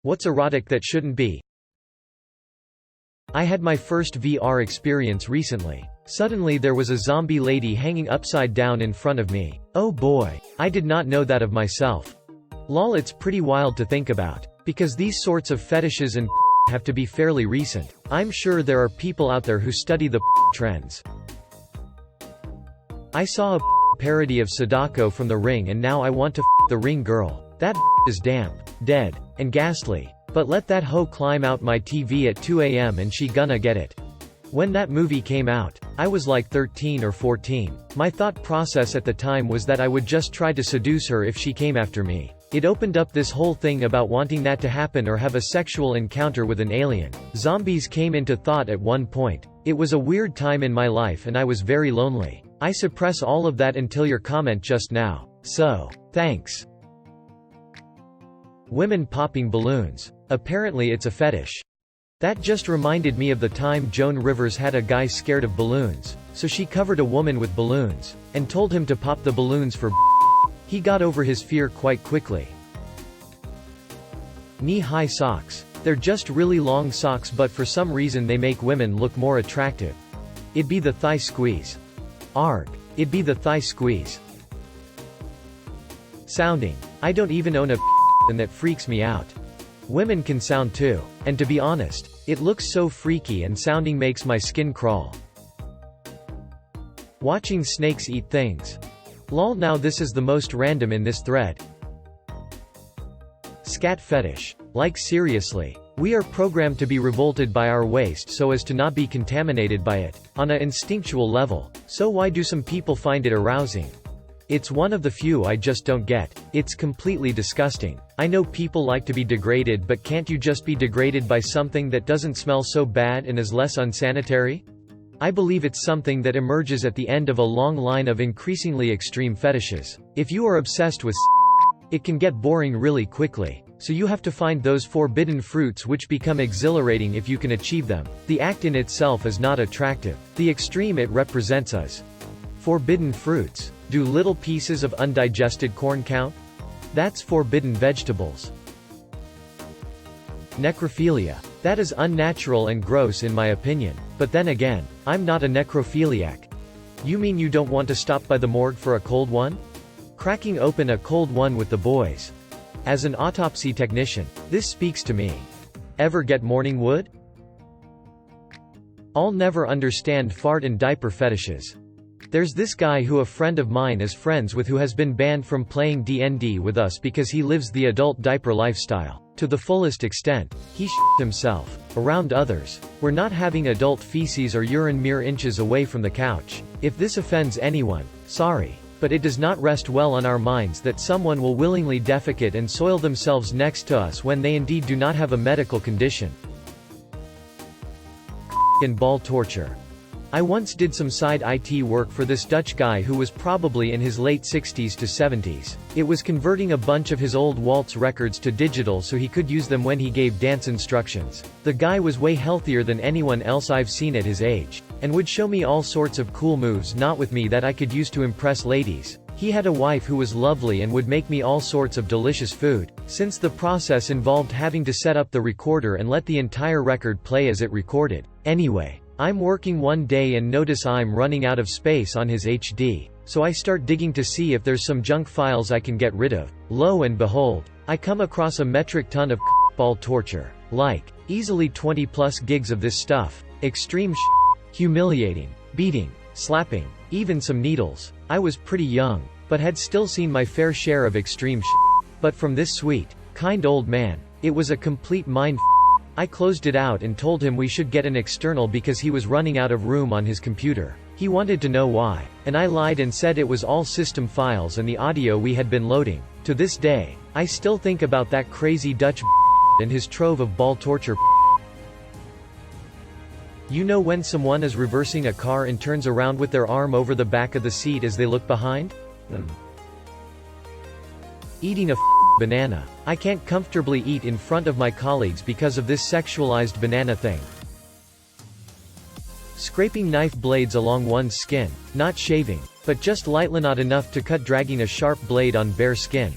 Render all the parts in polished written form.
What's erotic that shouldn't be? I had my first VR experience recently. Suddenly there was a zombie lady hanging upside down in front of me. Oh boy. I did not know that of myself. Lol, it's pretty wild to think about. Because these sorts of fetishes and have to be fairly recent. I'm sure there are people out there who study the trends. I saw a parody of Sadako from The Ring and now I want to the Ring girl. That is damp, dead, and ghastly. But let that hoe climb out my TV at 2 a.m. and she gonna get it. When that movie came out, I was like 13 or 14. My thought process at the time was that I would just try to seduce her if she came after me. It opened up this whole thing about wanting that to happen or have a sexual encounter with an alien. Zombies came into thought at one point. It was a weird time in my life and I was very lonely. I suppress all of that until your comment just now. So, thanks. Women popping balloons. Apparently it's a fetish. That just reminded me of the time Joan Rivers had a guy scared of balloons, so she covered a woman with balloons, and told him to pop the balloons for He got over his fear quite quickly. Knee-high socks. They're just really long socks but for some reason they make women look more attractive. It'd be the thigh squeeze. Arg. It'd be the thigh squeeze. Sounding. I don't even own a and that freaks me out. Women can sound too. And to be honest, it looks so freaky and sounding makes my skin crawl. Watching snakes eat things. Lol, now this is the most random in this thread. Scat fetish. Like seriously. We are programmed to be revolted by our waste so as to not be contaminated by it, on an instinctual level. So why do some people find it arousing? It's one of the few I just don't get. It's completely disgusting. I know people like to be degraded, but can't you just be degraded by something that doesn't smell so bad and is less unsanitary? I believe it's something that emerges at the end of a long line of increasingly extreme fetishes. If you are obsessed with it can get boring really quickly. So you have to find those forbidden fruits which become exhilarating if you can achieve them. The act in itself is not attractive. The extreme it represents us. Forbidden fruits. Do little pieces of undigested corn count? That's forbidden vegetables. Necrophilia. That is unnatural and gross in my opinion. But then again, I'm not a necrophiliac. You mean you don't want to stop by the morgue for a cold one? Cracking open a cold one with the boys. As an autopsy technician, this speaks to me. Ever get morning wood? I'll never understand fart and diaper fetishes. There's this guy who a friend of mine is friends with who has been banned from playing D&D with us because he lives the adult diaper lifestyle. To the fullest extent, he himself. Around others. We're not having adult feces or urine mere inches away from the couch. If this offends anyone, sorry. But it does not rest well on our minds that someone will willingly defecate and soil themselves next to us when they indeed do not have a medical condition. And ball torture. I once did some side IT work for this Dutch guy who was probably in his late 60s to 70s. It was converting a bunch of his old waltz records to digital so he could use them when he gave dance instructions. The guy was way healthier than anyone else I've seen at his age, and would show me all sorts of cool moves not with me that I could use to impress ladies. He had a wife who was lovely and would make me all sorts of delicious food, since the process involved having to set up the recorder and let the entire record play as it recorded. Anyway. I'm working one day and notice I'm running out of space on his HD, so I start digging to see if there's some junk files I can get rid of. Lo and behold, I come across a metric ton of ball torture. Like, easily 20 plus gigs of this stuff. Extreme humiliating, beating, slapping, even some needles. I was pretty young, but had still seen my fair share of extreme But from this sweet, kind old man, it was a complete mind I closed it out and told him we should get an external because he was running out of room on his computer. He wanted to know why, and I lied and said it was all system files and the audio we had been loading. To this day, I still think about that crazy Dutch and his trove of ball torture. You know when someone is reversing a car and turns around with their arm over the back of the seat as they look behind them? Eating a banana. I can't comfortably eat in front of my colleagues because of this sexualized banana thing. Scraping knife blades along one's skin, not shaving, but just lightly not enough to cut, dragging a sharp blade on bare skin.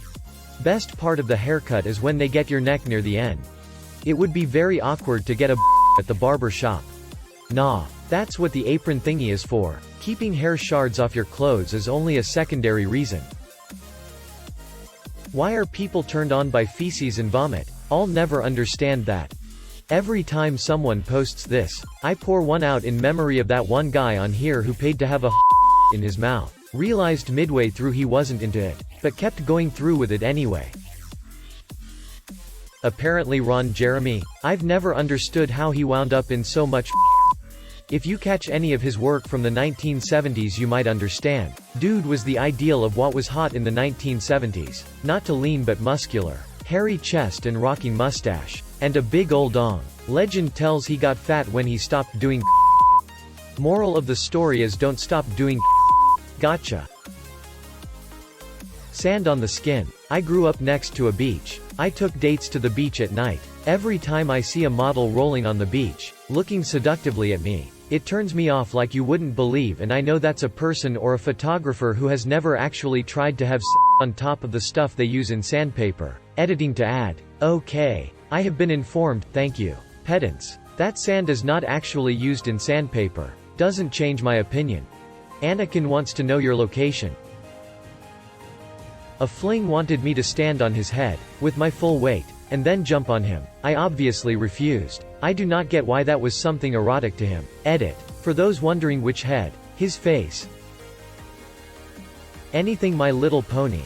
Best part of the haircut is when they get your neck near the end. It would be very awkward to get a at the barber shop. Nah. That's what the apron thingy is for. Keeping hair shards off your clothes is only a secondary reason. Why are people turned on by feces and vomit? I'll never understand that. Every time someone posts this, I pour one out in memory of that one guy on here who paid to have a in his mouth. Realized midway through he wasn't into it, but kept going through with it anyway. Apparently Ron Jeremy. I've never understood how he wound up in so much. If you catch any of his work from the 1970s you might understand. Dude was the ideal of what was hot in the 1970s. Not too lean but muscular. Hairy chest and rocking mustache. And a big old dong. Legend tells he got fat when he stopped doing. Moral of the story is don't stop doing. Gotcha. Sand on the skin. I grew up next to a beach. I took dates to the beach at night. Every time I see a model rolling on the beach, looking seductively at me, it turns me off like you wouldn't believe, and I know that's a person or a photographer who has never actually tried to have on top of the stuff they use in sandpaper. Editing to add. Okay. I have been informed, thank you. Pedants. That sand is not actually used in sandpaper. Doesn't change my opinion. Anakin wants to know your location. A fling wanted me to stand on his head, with my full weight, and then jump on him. I obviously refused. I do not get why that was something erotic to him. Edit. For those wondering which head. His face. Anything My Little Pony.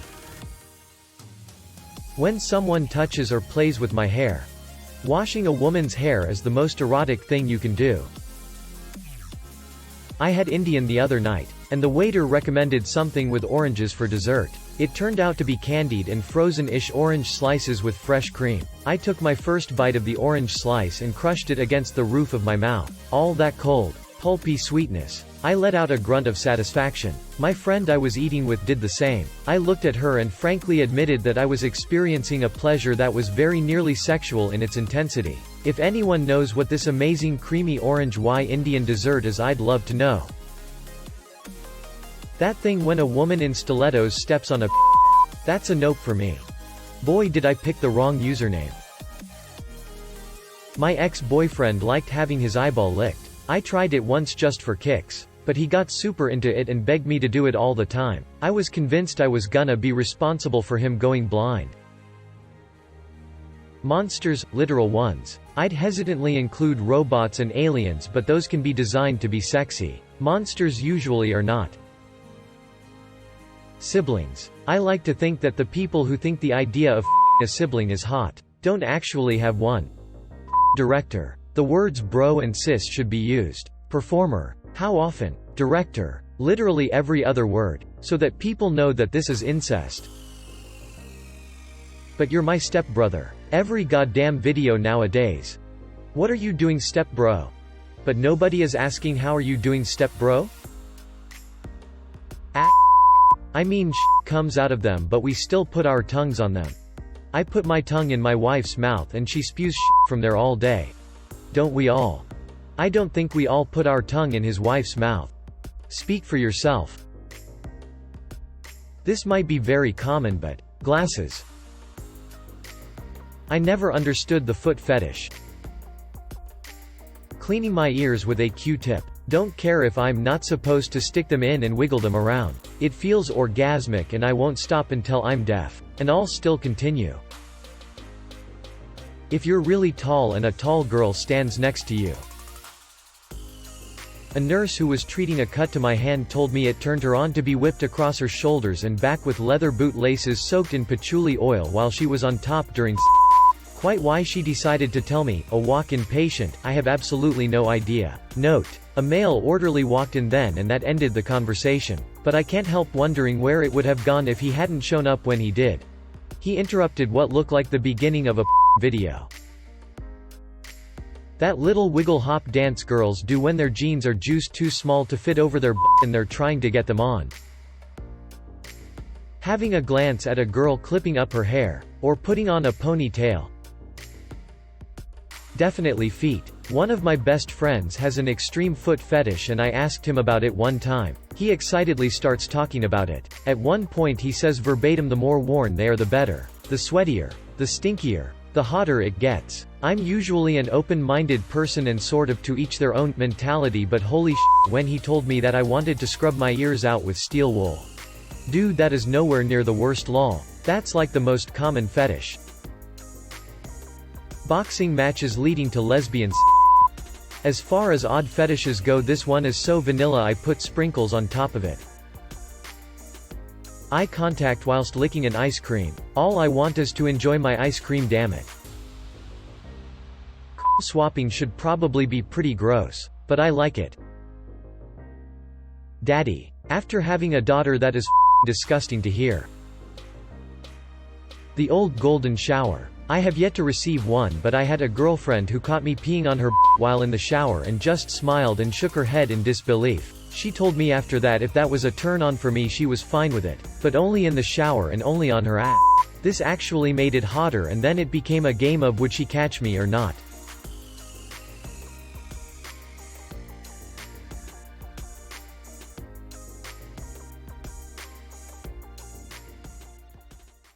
When someone touches or plays with my hair. Washing a woman's hair is the most erotic thing you can do. I had Indian the other night, and the waiter recommended something with oranges for dessert. It turned out to be candied and frozen-ish orange slices with fresh cream. I took my first bite of the orange slice and crushed it against the roof of my mouth. All that cold, pulpy sweetness. I let out a grunt of satisfaction. My friend I was eating with did the same. I looked at her and frankly admitted that I was experiencing a pleasure that was very nearly sexual in its intensity. If anyone knows what this amazing creamy orange Indian dessert is, I'd love to know. That thing when a woman in stilettos steps on a that's a nope for me. Boy did I pick the wrong username. My ex-boyfriend liked having his eyeball licked. I tried it once just for kicks, but he got super into it and begged me to do it all the time. I was convinced I was gonna be responsible for him going blind. Monsters, literal ones. I'd hesitantly include robots and aliens, but those can be designed to be sexy. Monsters usually are not. Siblings. I like to think that the people who think the idea of a sibling is hot don't actually have one. Director. The words bro and sis should be used. Performer. How often? Director. Literally every other word, so that people know that this is incest. But you're my stepbrother. Every goddamn video nowadays. What are you doing, stepbro? But nobody is asking how are you doing, stepbro? I mean comes out of them, but we still put our tongues on them. I put my tongue in my wife's mouth and she spews from there all day. Don't we all? I don't think we all put our tongue in his wife's mouth. Speak for yourself. This might be very common, but glasses. I never understood the foot fetish. Cleaning my ears with a Q-tip. Don't care if I'm not supposed to stick them in and wiggle them around. It feels orgasmic and I won't stop until I'm deaf. And I'll still continue. If you're really tall and a tall girl stands next to you. A nurse who was treating a cut to my hand told me it turned her on to be whipped across her shoulders and back with leather boot laces soaked in patchouli oil while she was on top during Quite why she decided to tell me, a walk-in patient, I have absolutely no idea. Note. A male orderly walked in then and that ended the conversation. But I can't help wondering where it would have gone if he hadn't shown up when he did. He interrupted what looked like the beginning of a video. That little wiggle hop dance girls do when their jeans are juiced too small to fit over their and they're trying to get them on. Having a glance at a girl clipping up her hair, or putting on a ponytail. Definitely feet. One of my best friends has an extreme foot fetish and I asked him about it one time. He excitedly starts talking about it. At one point he says verbatim, the more worn they are the better. The sweatier. The stinkier. the hotter it gets. I'm usually an open-minded person and sort of to each their own mentality, but holy shit when he told me that I wanted to scrub my ears out with steel wool. Dude, that is nowhere near the worst lol. That's like the most common fetish. Boxing matches leading to lesbian As far as odd fetishes go, this one is so vanilla I put sprinkles on top of it. Eye contact whilst licking an ice cream. All I want is to enjoy my ice cream, damn it. Swapping should probably be pretty gross, but I like it. Daddy. After having a daughter, that is disgusting to hear. The old golden shower. I have yet to receive one, but I had a girlfriend who caught me peeing on her while in the shower and just smiled and shook her head in disbelief. She told me after that if that was a turn-on for me she was fine with it, but only in the shower and only on her ass. This actually made it hotter, and then it became a game of would she catch me or not.